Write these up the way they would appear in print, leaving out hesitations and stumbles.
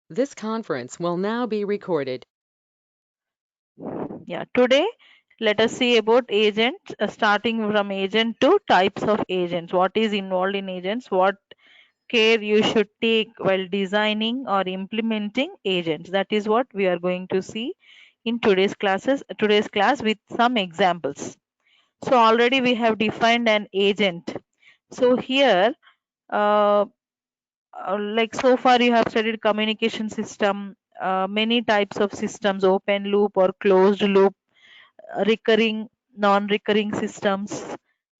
This conference will now be recorded. Yeah, today let us see about agents, starting from agent to types of agents. What is involved in agents? What care you should take while designing or implementing agents? That is what we are going to see in today's class with some examples. So already we have defined an agent. So here, uh, like so far you have studied communication system, many types of systems, open loop or closed loop, recurring, non-recurring systems,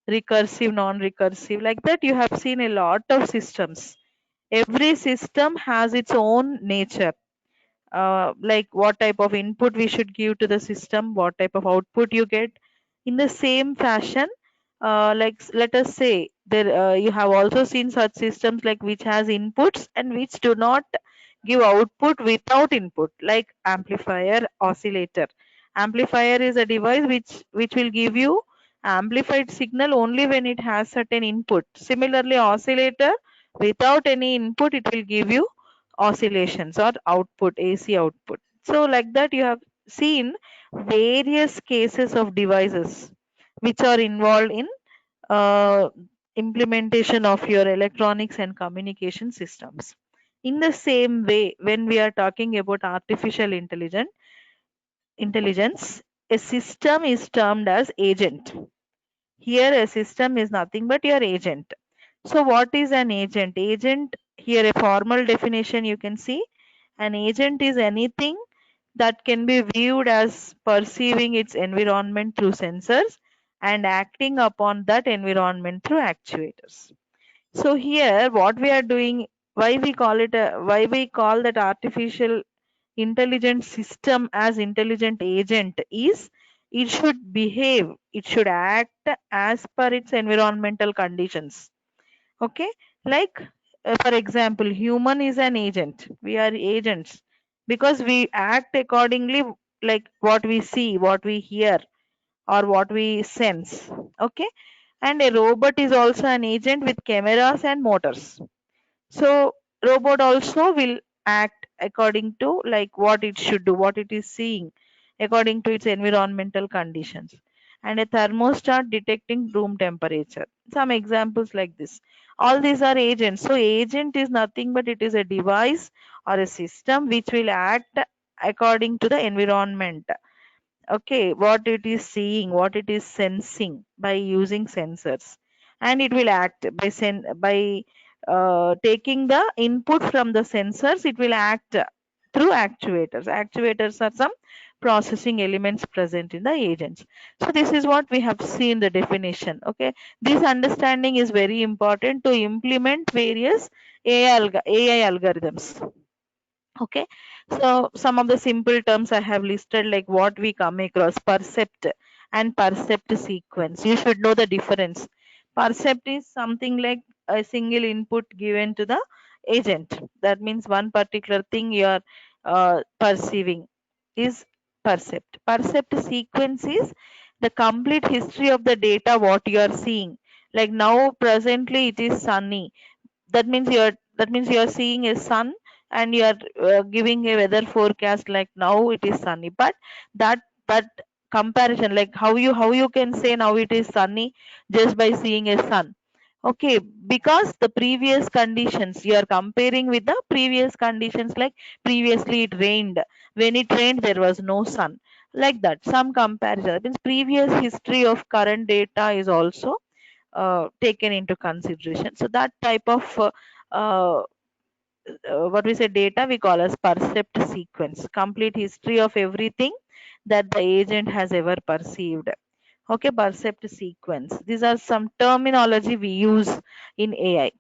recursive, non-recursive, like that you have seen a lot of systems. Every system has its own nature, like what type of input we should give to the system, what type of output you get. In the same fashion, let us say there, you have also seen such systems like which has inputs and which do not give output without input, like amplifier, oscillator. Amplifier is a device which will give you amplified signal only when it has certain input. Similarly, oscillator, without any input it will give you oscillations or output, AC output. So like that you have seen various cases of devices which are involved in uh, implementation of your electronics and communication systems. In the same way, when we are talking about artificial intelligence, a system is termed as agent. Here a system is nothing but your agent. So what is an agent? Agent, here a formal definition you can see. An agent is anything that can be viewed as perceiving its environment through sensors and acting upon that environment through actuators. So here what we are doing, why we call that artificial intelligent system as intelligent agent is it should behave, it should act as per its environmental conditions. Okay, like for example, human is an agent, we are agents because we act accordingly, like what we see, what we hear, or what we sense. Okay, and a robot is also an agent with cameras and motors. So robot also will act according to like what it should do, what it is seeing according to its environmental conditions. And a thermostat detecting room temperature. Some examples like this. All these are agents. So agent is nothing but it is a device or a system which will act according to the environment. Okay, what it is seeing, what it is sensing by using sensors, and it will act by taking the input from the sensors. It will act through actuators. Actuators are some processing elements present in the agents. So this is what we have seen the definition. Okay, this understanding is very important to implement various AI algorithms. Okay, so some of the simple terms I have listed, like what we come across: percept and percept sequence. You should know the difference. Percept is something like a single input given to the agent. That means one particular thing you are perceiving is percept. Percept sequence is the complete history of the data what you are seeing. Like now presently it is sunny, that means you are seeing a sun, and you are giving a weather forecast like now it is sunny. But that comparison, like how you can say now it is sunny just by seeing a sun. Okay, because the previous conditions you are comparing with the previous conditions, like previously it rained, when it rained there was no sun, like that some comparison. That means previous history of current data is also taken into consideration. So that type of uh, what we say data we call as percept sequence, complete history of everything that the agent has ever perceived. Okay, percept sequence, these are some terminology we use in AI.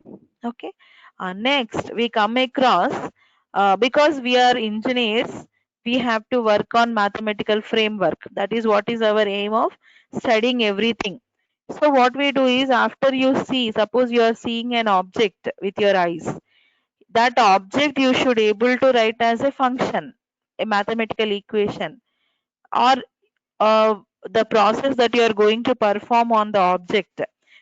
Okay, next we come across, because we are engineers, we have to work on mathematical framework. That is what is our aim of studying everything. So what we do is, after you see, suppose you are seeing an object with your eyes, that object you should able to write as a function, a mathematical equation, or uh, the process that you are going to perform on the object,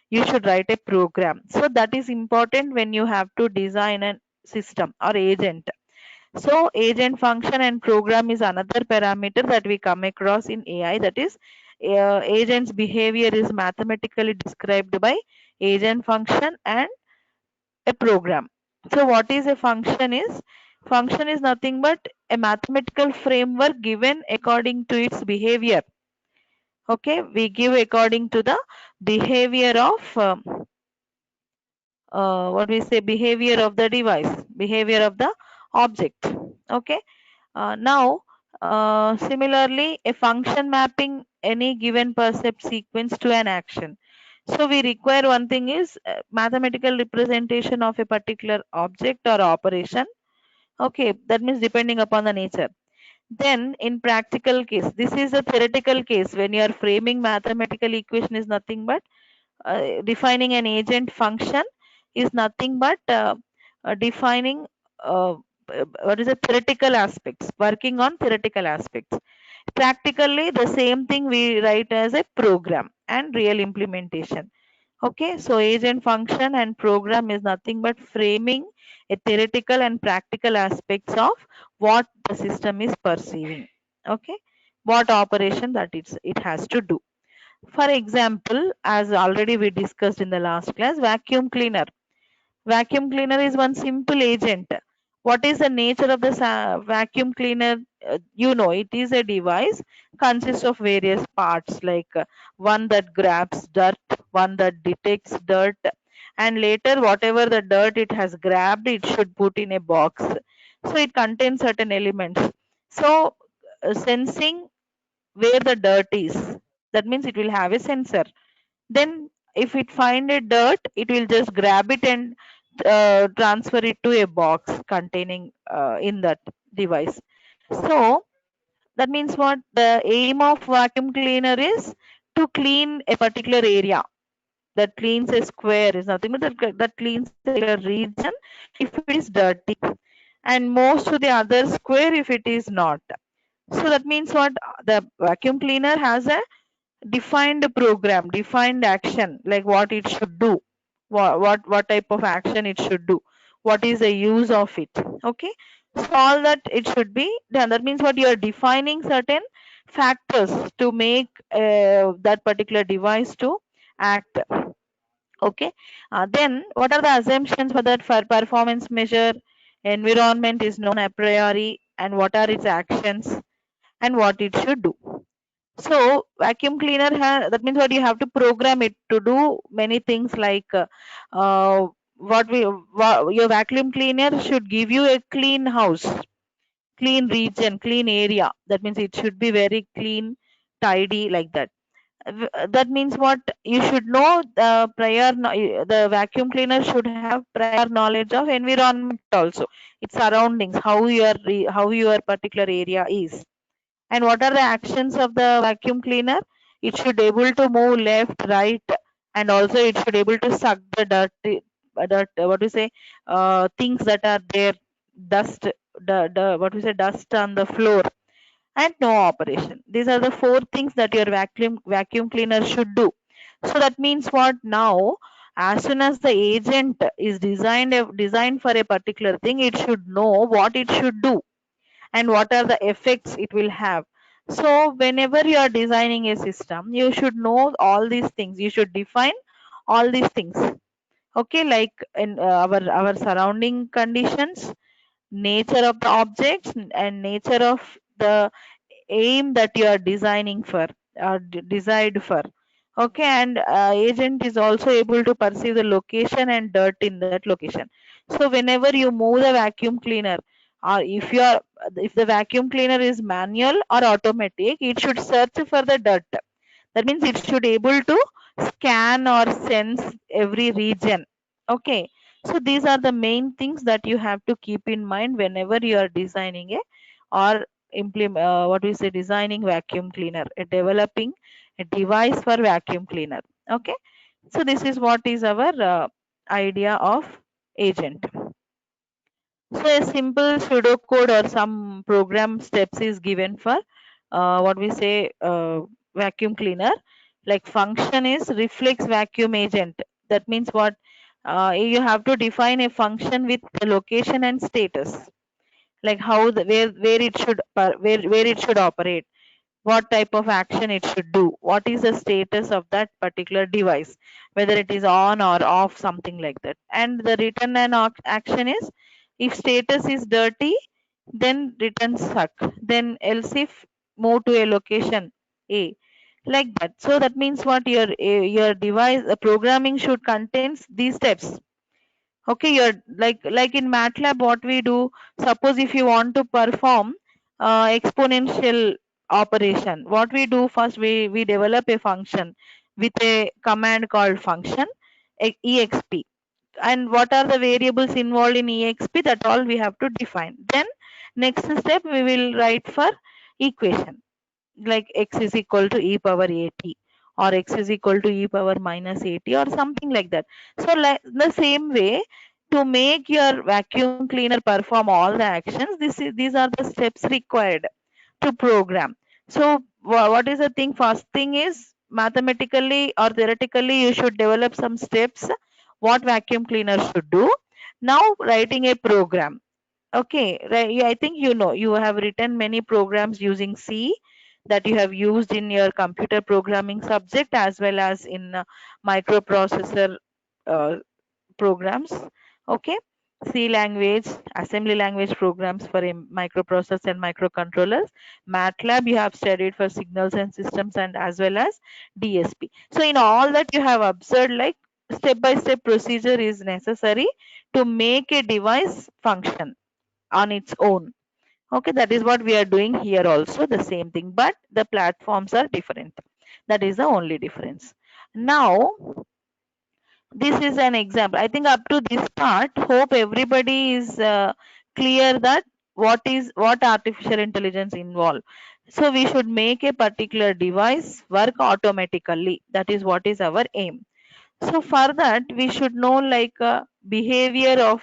you should write a program. So that is important when you have to design a system or agent. So agent function and program is another parameter that we come across in AI. That is, agent's behavior is mathematically described by agent function and a program. So what is a function is? Function is nothing but a mathematical framework given according to its behavior. Okay, we give according to the behavior of what we say, behavior of the device, behavior of the object. Okay. Now, similarly, a function mapping any given percept sequence to an action. So we require one thing is mathematical representation of a particular object or operation. Okay, that means depending upon the nature. Then in practical case, this is a theoretical case when you are framing mathematical equation is nothing but defining an agent function is nothing but defining uh, what is a theoretical aspects, working on theoretical aspects. Practically the same thing we write as a program and real implementation. Okay, so agent function and program is nothing but framing a theoretical and practical aspects of what the system is perceiving. Okay, what operation that it has to do. For example, as already we discussed in the last class, vacuum cleaner. Vacuum cleaner is one simple agent. What is the nature of the vacuum cleaner? It is a device consists of various parts like one that grabs dirt, one that detects dirt, and later whatever the dirt it has grabbed, it should put in a box. So it contains certain elements. So sensing where the dirt is, that means it will have a sensor. Then if it find a dirt, it will just grab it and transfer it to a box containing in that device. So that means what the aim of vacuum cleaner is to clean a particular area. That cleans a square is nothing but that cleans a particular region if it is dirty, and most to the other square if it is not. So that means what the vacuum cleaner has a defined program, defined action, like what it should do, what type of action it should do, what is the use of it. Okay, so all that it should be done. That means what you are defining certain factors to make that particular device to act. Okay, then what are the assumptions for that for performance measure? Environment is known a priori, and what are its actions and what it should do. So vacuum cleaner that means what you have to program it to do many things like uh, your vacuum cleaner should give you a clean house, clean region, clean area. That means it should be very clean, tidy like that. That means what you should know the vacuum cleaner should have prior knowledge of environment also, its surroundings, how your particular area is. And what are the actions of the vacuum cleaner? It should able to move left, right, and also it should able to suck the what do you say, things that are there, dust, what we say, dust on the floor, and no operation. These are the four things that your vacuum cleaner should do. So that means what now? As soon as the agent is designed for a particular thing, it should know what it should do and what are the effects it will have. So whenever you are designing a system, you should know all these things. You should define all these things. Okay, like in our surrounding conditions, nature of the objects, and nature of the aim that you are designing for or desired for. Okay, and agent is also able to perceive the location and dirt in that location. So whenever you move the vacuum cleaner, or if the vacuum cleaner is manual or automatic, it should search for the dirt. That means it should able to scan or sense every region. Okay, so these are the main things that you have to keep in mind whenever you are designing a or implement what we say, designing vacuum cleaner, developing a device for vacuum cleaner. Okay, so this is what is our idea of agent. So a simple pseudocode or some program steps is given for what we say, vacuum cleaner. Like function is reflex vacuum agent. That means what, you have to define a function with the location and status. like how the where it should where it should operate, what type of action it should do, what is the status of that particular device, whether it is on or off, something like that. And the return an action is, if status is dirty, then return suck, then else if move to a location A, like that. So that means what, your device programming should contains these steps. Okay, you're like in MATLAB, what we do, suppose if you want to perform exponential operation, what we do first, we develop a function with a command called function exp, and what are the variables involved in exp, that all we have to define. Then next step we will write for equation, like x is equal to e power at, or x is equal to e power minus at, or something like that. So like the same way, to make your vacuum cleaner perform all the actions, these are the steps required to program. So what is the thing, first thing is, mathematically or theoretically you should develop some steps what vacuum cleaner should do. Now writing a program. Okay, right. I think you know, you have written many programs using C, that you have used in your computer programming subject as well as in microprocessor uh, programs. Okay, C language, assembly language programs for a microprocessor and microcontrollers. MATLAB you have studied for signals and systems, and as well as DSP. So in all that you have observed, like step by step procedure is necessary to make a device function on its own. Okay, that is what we are doing here also, the same thing, but the platforms are different. That is the only difference. Now, this is an example. I think up to this part, hope everybody is clear that what artificial intelligence involve. So we should make a particular device work automatically. That is what is our aim. So for that, we should know like behavior of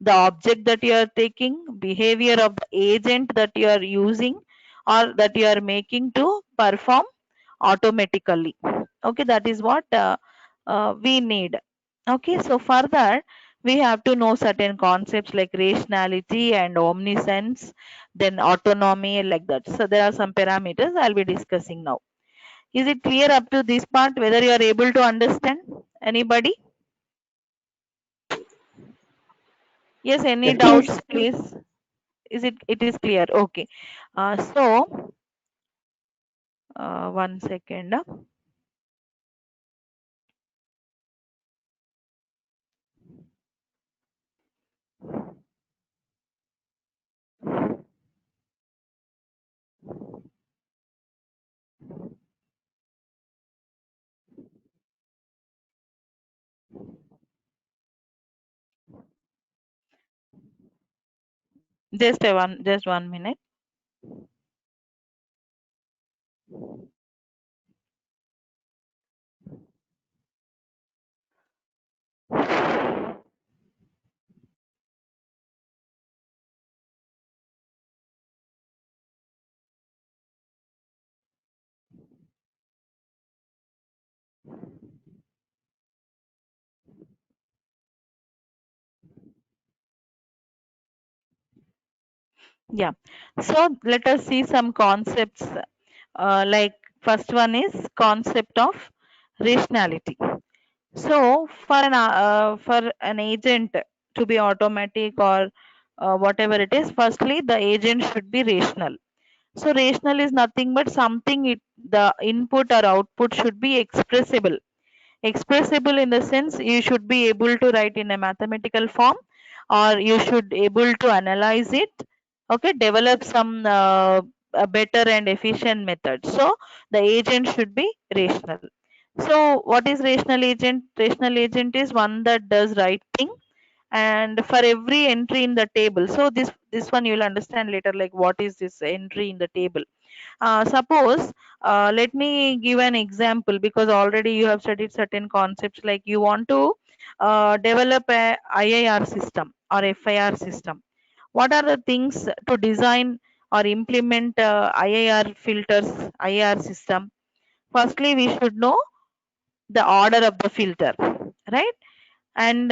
the object that you are taking, behavior of the agent that you are using or that you are making to perform automatically. Okay, that is what we need. Okay, so for that, we have to know certain concepts like rationality and omniscience, then autonomy, like that. So there are some parameters I'll be discussing now. Is it clear up to this part, whether you are able to understand? Anybody? Yes, any Yes. doubts, please? It is clear? Okay. So, one second. Just 1 minute. Yeah. So let us see some concepts. Like first one is concept of rationality. So for an agent to be automatic or whatever it is, firstly the agent should be rational. So rational is nothing but something, the input or output should be expressible. Expressible in the sense you should be able to write in a mathematical form, or you should able to analyze it. Okay, develop some a better and efficient method. So the agent should be rational. So what is rational agent? Rational agent is one that does right thing, and for every entry in the table. So this one you will understand later, like what is this entry in the table. Suppose, let me give an example, because already you have studied certain concepts, like you want to develop a IIR system or FIR system. What are the things to design or implement IIR filters, IIR system? Firstly, we should know the order of the filter, right? And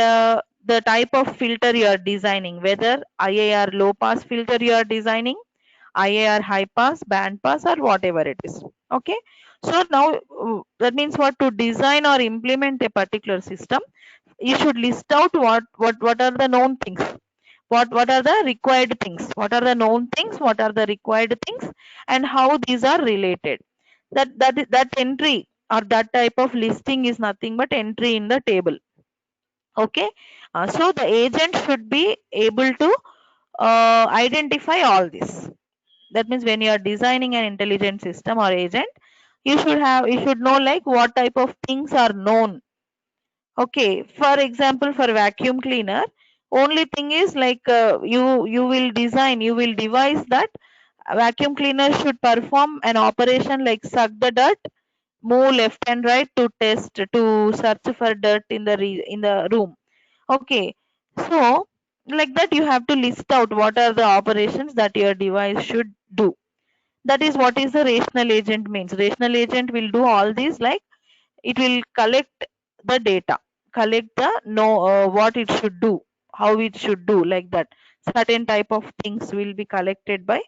the type of filter you are designing, whether IAR low pass filter you are designing, IAR high pass, band pass, or whatever it is. Okay. So now that means what, to design or implement a particular system, you should list out what are the known things, what are the required things, what are the known things, what are the required things, and how these are related. That entry or that type of listing is nothing but entry in the table. Okay. So the agent should be able to identify all this. That means when you are designing an intelligent system or agent, you should know like what type of things are known. Okay, for example, for vacuum cleaner, only thing is like you will devise that a vacuum cleaner should perform an operation like suck the dirt, move left and right to test, to search for dirt in the in the room. Okay, so like that you have to list out what are the operations that your device should do. That is what is the rational agent means. Rational agent will do all these, like it will collect the data, collect the know what it should do, how it should do, like that. Certain type of things will be collected by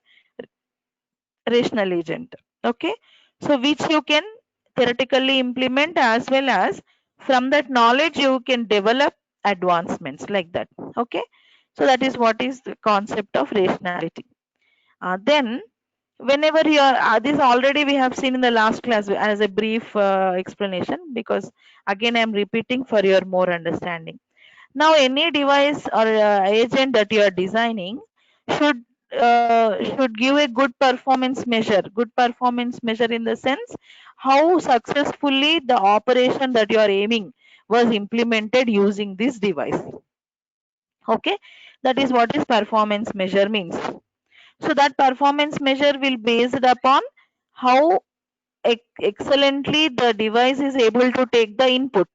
rational agent. Okay, so which you can theoretically implement, as well as from that knowledge you can develop advancements like that. Okay, so that is what is the concept of rationality. Then whenever you are this already we have seen in the last class as a brief explanation, because again I am repeating for your more understanding. Now any device or agent that you are designing should should give a good performance measure. Good performance measure in the sense how successfully the operation that you are aiming was implemented using this device. Okay, that is what is performance measure means. So that performance measure will based upon how excellently the device is able to take the input.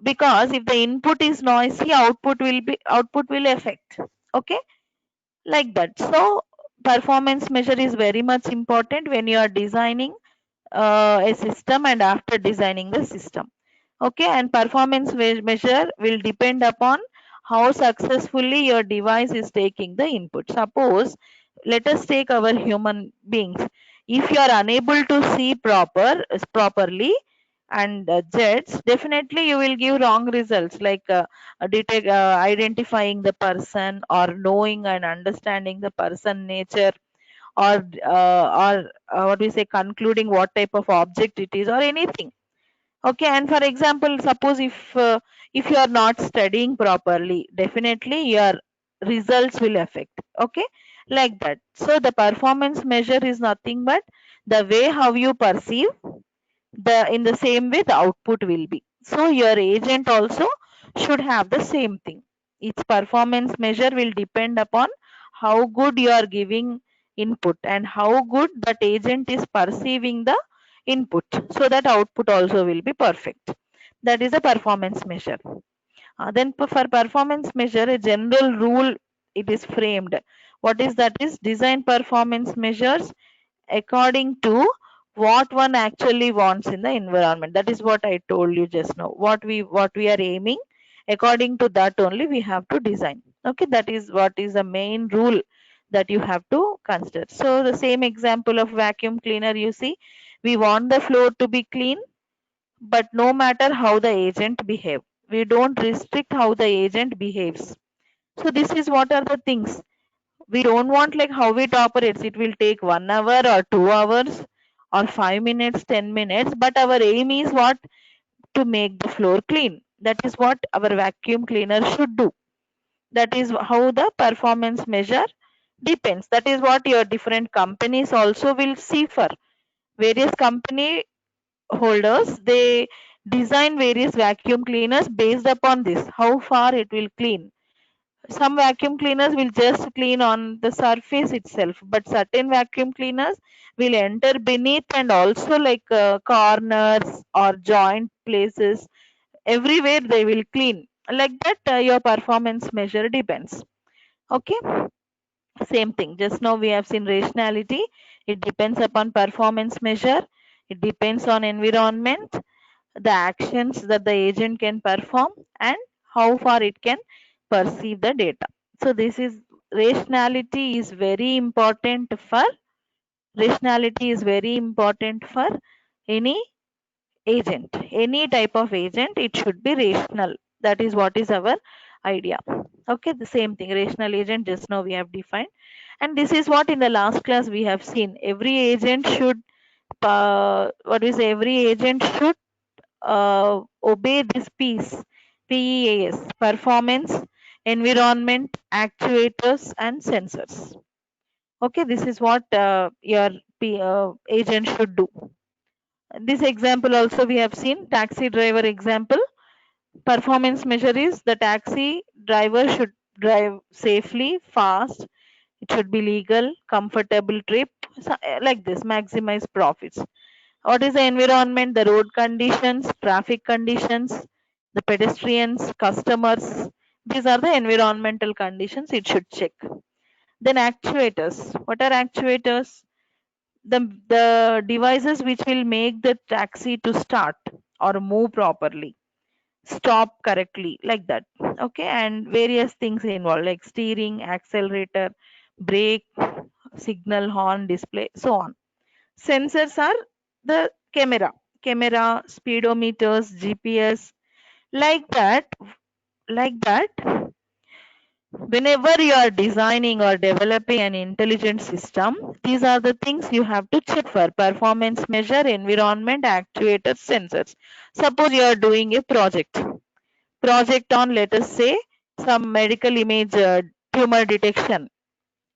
Because if the input is noisy, output will affect. Okay, like that. So performance measure is very much important when you are designing a system and after designing the system. Okay, and performance measure will depend upon how successfully your device is taking the input. Suppose let us take our human beings. If you are unable to see properly and judge, definitely you will give wrong results, like identifying the person or knowing and understanding the person nature, or what we say, concluding what type of object it is or anything. Okay, and for example, suppose if you are not studying properly, definitely your results will affect. Okay, like that. So the performance measure is nothing but the way how you perceive, the in the same way the output will be. So your agent also should have the same thing. Its performance measure will depend upon how good you are giving input and how good that agent is perceiving the input, so that output also will be perfect. That is a performance measure. Then for performance measure, a general rule it is framed. What is that? Is design performance measures according to what one actually wants in the environment. That is what I told you just now. What we are aiming, according to that only we have to design. Okay, that is what is the main rule that you have to consider. So the same example of vacuum cleaner, you see, we want the floor to be clean, but no matter how the agent behave, we don't restrict how the agent behaves. So this is what are the things. We don't want like how it operates, it will take 1 hour or 2 hours or 5 minutes, 10 minutes, but our aim is what, to make the floor clean. That is what our vacuum cleaner should do. That is how the performance measure depends. That is what your different companies also will see for. Various company holders, they design various vacuum cleaners based upon this, how far it will clean. Some vacuum cleaners will just clean on the surface itself, but certain vacuum cleaners will enter beneath and also like corners or joint places, everywhere they will clean. Like that your performance measure depends. Okay, same thing, just now we have seen rationality. It depends upon performance measure, it depends on environment, the actions that the agent can perform, and how far it can perceive the data. So this is rationality is very important for any agent, any type of agent. It should be rational. That is what is our idea. Okay, the same thing, rational agent, just now we have defined. And this is what in the last class we have seen. Every agent should every agent should obey this PEAS: performance, environment, actuators, and sensors. Okay, this is what your agent should do. This example also we have seen, taxi driver example. Performance measure is the taxi driver should drive safely, fast, it should be legal, comfortable trip, like this, maximize profits. What is the environment? The road conditions, traffic conditions, the pedestrians, customers. These are the environmental conditions it should check. Then actuators. What are actuators? The devices which will make the taxi to start or move properly, stop correctly, like that. Okay, and various things involved like steering, accelerator, brake, signal, horn, display, so on. Sensors are the camera, speedometers, GPS, like that. Whenever you are designing or developing an intelligent system, these are the things you have to check for: performance measure, environment, actuators, sensors. Suppose you are doing a project on, let us say, some medical image, tumor detection.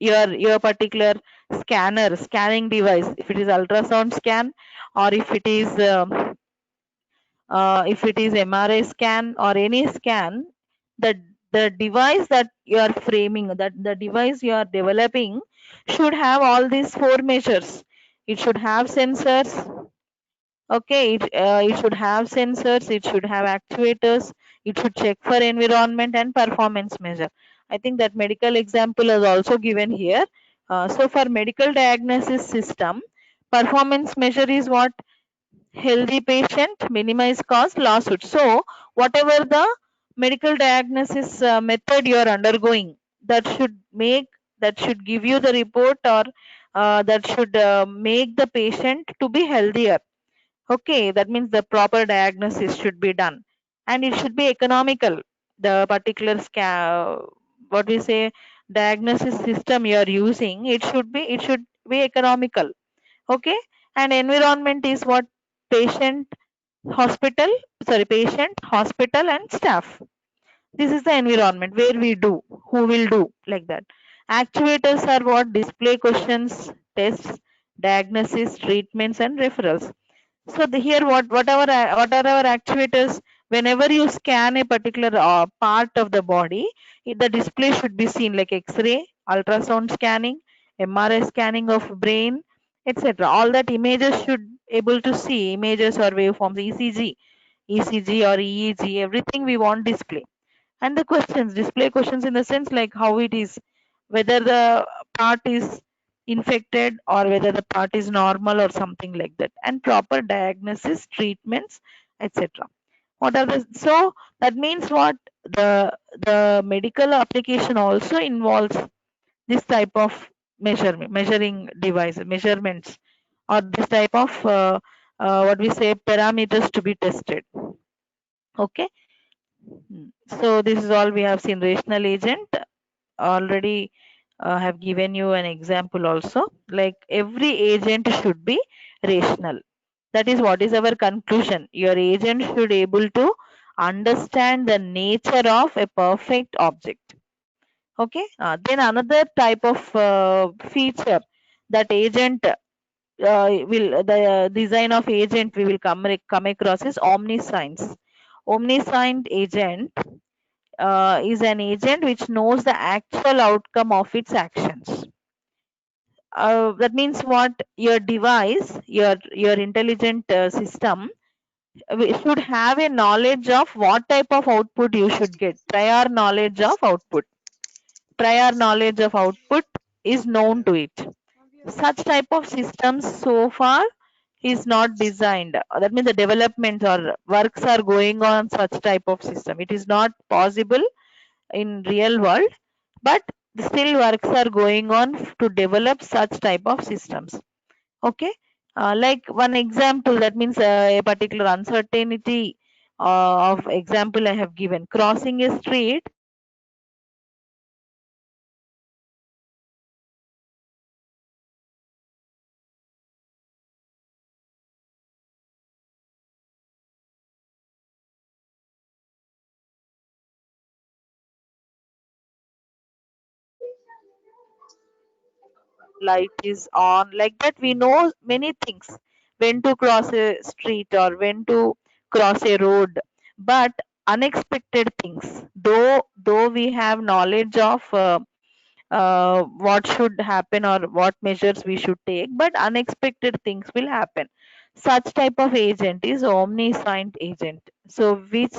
Your particular scanning device, if it is ultrasound scan, or if it is MRI scan or any scan, the the device that you are framing, that the device you are developing, should have all these four measures. It should have sensors. Okay, it should have sensors, it should have actuators, it should check for environment and performance measure. I think that medical example is also given here. So for medical diagnosis system, performance measure is what? Healthy patient, minimize cost, lawsuit. So whatever the medical diagnosis method you are undergoing, that should make, that should give you the report, or that should make the patient to be healthier. Okay, that means the proper diagnosis should be done, and it should be economical. The particular what we say, diagnosis system you are using, it should be economical. Okay, and environment is what? Patient, hospital, sorry, patient, hospital, and staff. This is the environment where we do, who will do, like that. Actuators are what? Display questions, tests, diagnosis, treatments, and referrals. So here what are our actuators? Whenever you scan a particular part of the body, the display should be seen, like X-ray, ultrasound scanning, MRI scanning of brain, etc. All that images should able to see, images or waveforms, ECG or EEG, everything we want display. And the questions, display questions in the sense like how it is, whether the part is infected or whether the part is normal or something like that, and proper diagnosis, treatments, etc. What are the, so that means what? The medical application also involves this type of measuring device measurements, or this type of what we say, parameters to be tested. Okay. So this is all we have seen. Rational agent, already have given you an example also, like every agent should be rational. That is what is our conclusion. Your agent should able to understand the nature of a perfect object. Okay, then another type of feature that agent will the design of agent we will come across is omniscience. Omniscient agent is an agent which knows the actual outcome of its actions. That means what? Your device, your intelligent system, should have a knowledge of what type of output you should get. Prior knowledge of output. Prior knowledge of output is known to it. Such type of systems so far is not designed. That means the development or works are going on such type of system. It is not possible in real world, but still works are going on to develop such type of systems. Okay, like one example, that means a particular uncertainty of example I have given. Crossing a street, light is on, like that we know many things, when to cross a street or when to cross a road. But unexpected things, though we have knowledge of what should happen or what measures we should take, but unexpected things will happen. Such type of agent is omniscient agent, so which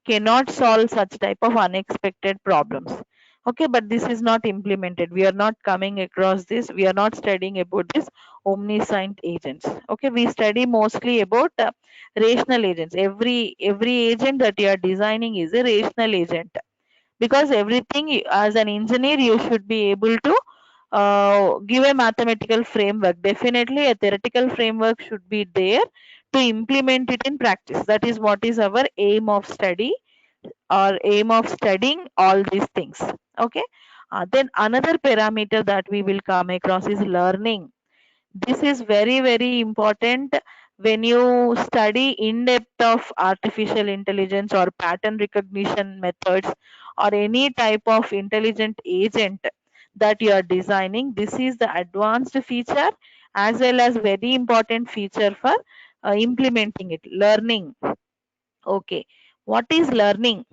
cannot solve such type of unexpected problems. Okay, but this is not implemented, we are not coming across this, we are not studying about this omniscient agents. Okay, we study mostly about rational agents. Every agent that you are designing is a rational agent, because everything as an engineer you should be able to give a mathematical framework. Definitely a theoretical framework should be there to implement it in practice. That is what is our aim of study or aim of studying all these things. Okay, then another parameter that we will come across is learning. This is very important when you study in depth of artificial intelligence or pattern recognition methods or any type of intelligent agent that you are designing. This is the advanced feature as well as very important feature for implementing it. Learning. Okay, what is learning?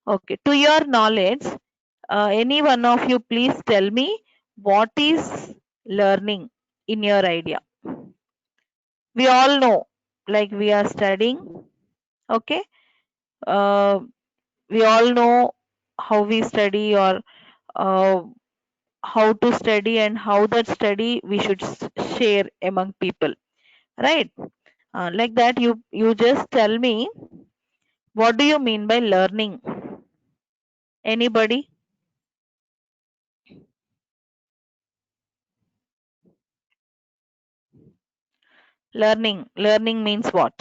Okay, to your knowledge, any one of you please tell me what is learning in your idea. We all know, like we are studying. Okay, uh, we all know how we study or uh, how to study and how that study we should share among people, right? Like that, you just tell me what do you mean by learning. Anybody? Learning means what?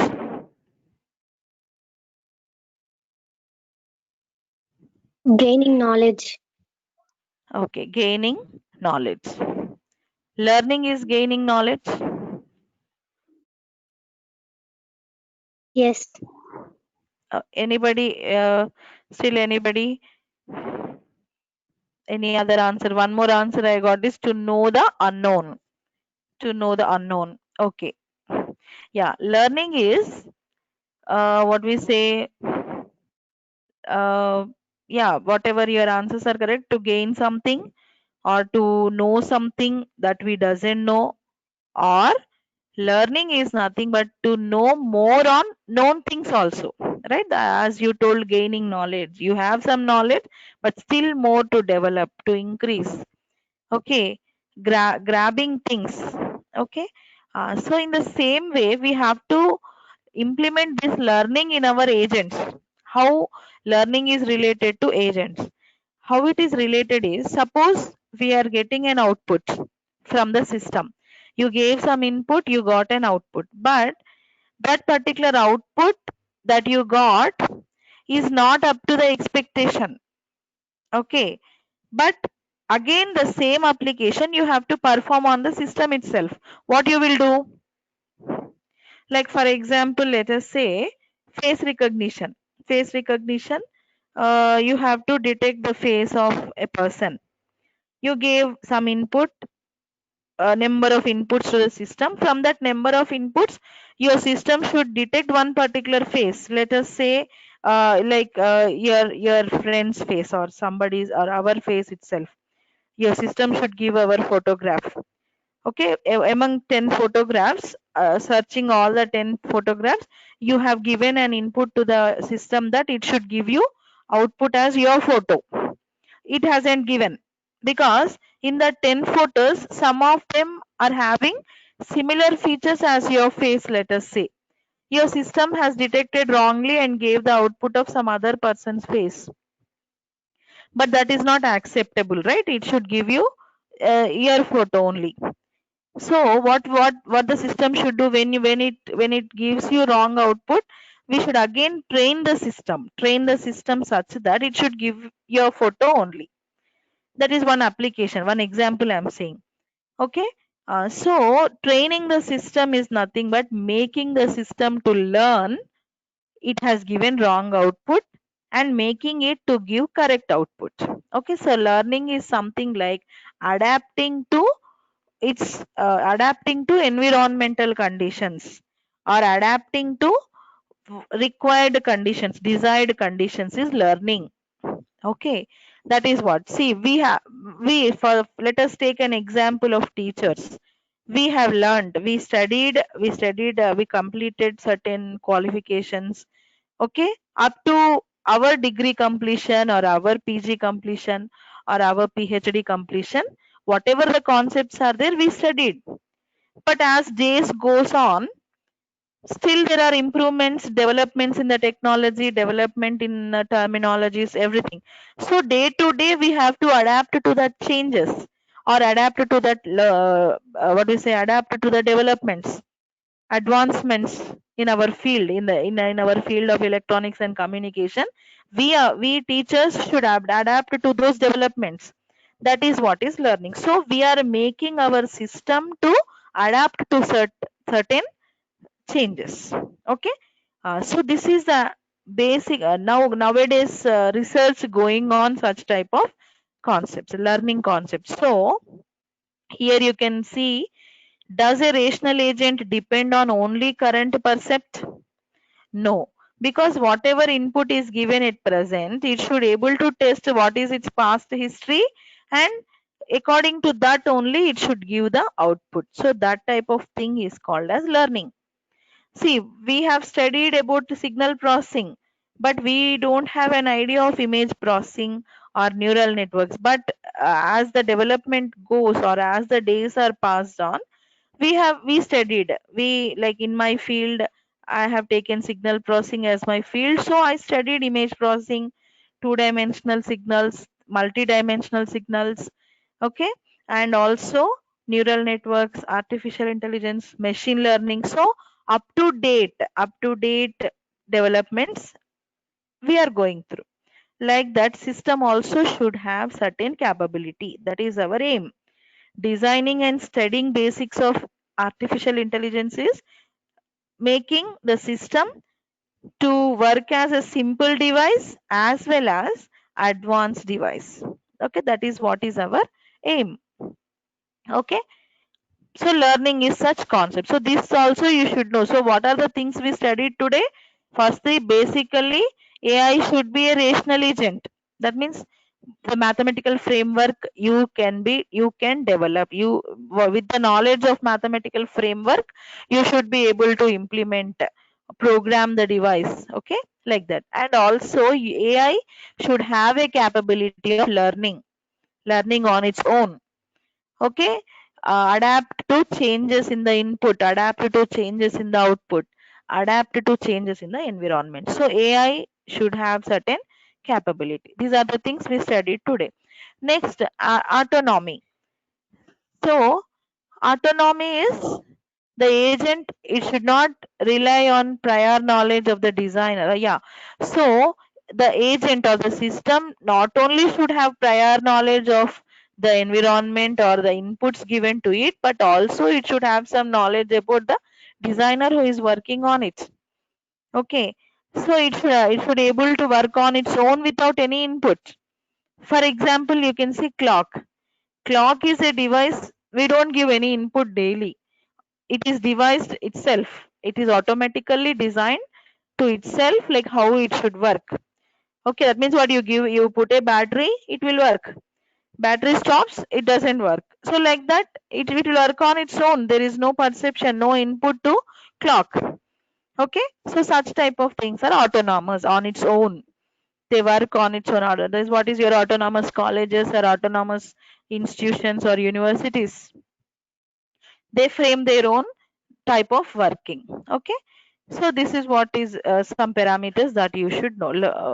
Gaining knowledge. Okay, gaining knowledge. Learning is gaining knowledge. Yes. Anybody? Still anybody? Any other answer? One more answer I got is to know the unknown. To know the unknown. Okay. Yeah, learning is what we say. Uh, yeah, whatever your answers are correct. To gain something or to know something that we doesn't know, or learning is nothing but to know more on known things also, right? As you told, gaining knowledge, you have some knowledge but still more to develop, to increase. Okay, grabbing things. Okay, so in the same way we have to implement this learning in our agents. How learning is related to agents? How it is related is, suppose we are getting an output from the system. You gave some input, you got an output, but that particular output that you got is not up to the expectation. Okay, but again the same application you have to perform on the system itself. What you will do? Like for example, let us say face recognition. Face recognition, you have to detect the face of a person. You gave some input, a number of inputs to the system. From that number of inputs, your system should detect one particular face. Let us say like your friend's face or somebody's or our face itself. Your system should give our photograph. Okay, among 10 photographs, searching all the 10 photographs, you have given an input to the system that it should give you output as your photo. It hasn't given, because in the 10 photos some of them are having Similar features as your face, let us say. Your system has detected wrongly and gave the output of some other person's face. But that is not acceptable, right? It should give you your photo only. So what the system should do when it gives you wrong output, we should again train the system such that it should give your photo only. That is one application, one example I'm saying. Okay. So training the system is nothing but making the system to learn it has given wrong output and making it to give correct output. Okay, so learning is something like adapting to adapting to environmental conditions or adapting to required conditions, desired conditions is learning. Okay, that is what. See, we for let us take an example of teachers. We have learned, we completed certain qualifications. Okay, up to our degree completion or our PG completion or our PhD completion, whatever the concepts are there, we studied. But as days goes on, still there are improvements, developments in the technology, development in terminologies, everything. So day to day we have to adapt to that changes or adapt to that what do you say, adapt to the developments, advancements in our field, in our field of electronics and communication. We teachers should adapt to those developments. That is what is learning. So we are making our system to adapt to certain changes. Okay. So this is the basic nowadays research going on such type of concepts, learning concepts. So here you can see, does a rational agent depend on only current percept? No, because whatever input is given at present, it should able to test what is its past history, and according to that only it should give the output. So that type of thing is called as learning. See, we have studied about signal processing, but we don't have an idea of image processing or neural networks. But as the development goes or as the days are passed on, we studied. We, like in my field, I have taken signal processing as my field, so I studied image processing, two-dimensional signals, multi-dimensional signals. Okay, and also neural networks, artificial intelligence, machine learning. So up to date developments we are going through. Like that, system also should have certain capability. That is our aim. Designing and studying basics of artificial intelligence is making the system to work as a simple device as well as advanced device. Okay, that is what is our aim. Okay, so learning is such concept. So this also you should know. So what are the things we studied today? Firstly, basically AI should be a rational agent. That means the mathematical framework you can develop, you with the knowledge of mathematical framework you should be able to implement, program the device. Okay, like that. And also AI should have a capability of learning on its own. Okay, adapt to changes in the input, adapt to changes in the output, adapt to changes in the environment. So AI should have certain capability. These are the things we studied today. Next, autonomy. So autonomy is the agent, it should not rely on prior knowledge of the designer. Yeah, so the agent or the system not only should have prior knowledge of the environment or the inputs given to it, but also it should have some knowledge about the designer who is working on it. Okay, so it should able to work on its own without any input. For example, you can see clock is a device, we don't give any input daily. It is devised itself, it is automatically designed to itself, like how it should work. Okay, that means what you give, you put a battery, it will work. Battery stops, it doesn't work. So like that, it will work on its own. There is no perception, no input to clock. Okay, so such type of things are autonomous on its own. They work on its own order. That is what is your autonomous colleges or autonomous institutions or universities. They frame their own type of working. Okay, so this is what is some parameters that you should know: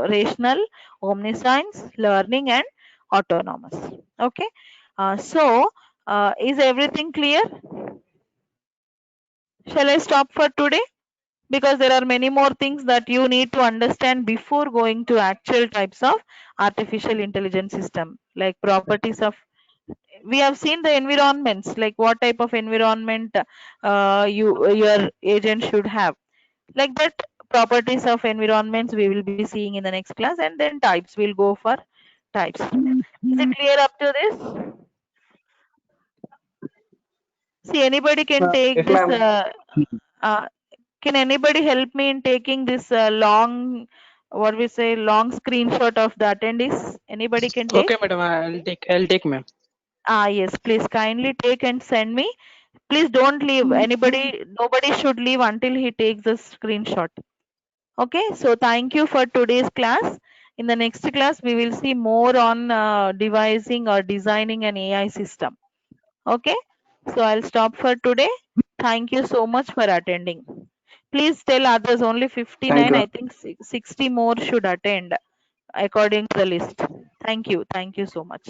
rational, omniscience, learning, and autonomous. Okay, is everything clear? Shall I stop for today? Because there are many more things that you need to understand before going to actual types of artificial intelligence system, like properties of, we have seen the environments, like what type of environment your agent should have, like that. Properties of environments we will be seeing in the next class, and then types, we'll go for types. Is it clear up to this? See, anybody can take Yes, this ma'am. uh, can anybody help me in taking this long, what we say, long screenshot of the attendees? Anybody can take? Okay, madam. I'll take, ma'am. Yes, please kindly take and send me. Please don't leave. Nobody should leave until he takes the screenshot. Okay, so thank you for today's class. In the next class, we will see more on devising or designing an AI system. Okay, so I'll stop for today. Thank you so much for attending. Please tell others, only Thank 59, you. I think 60 more should attend according to the list. Thank you. Thank you so much.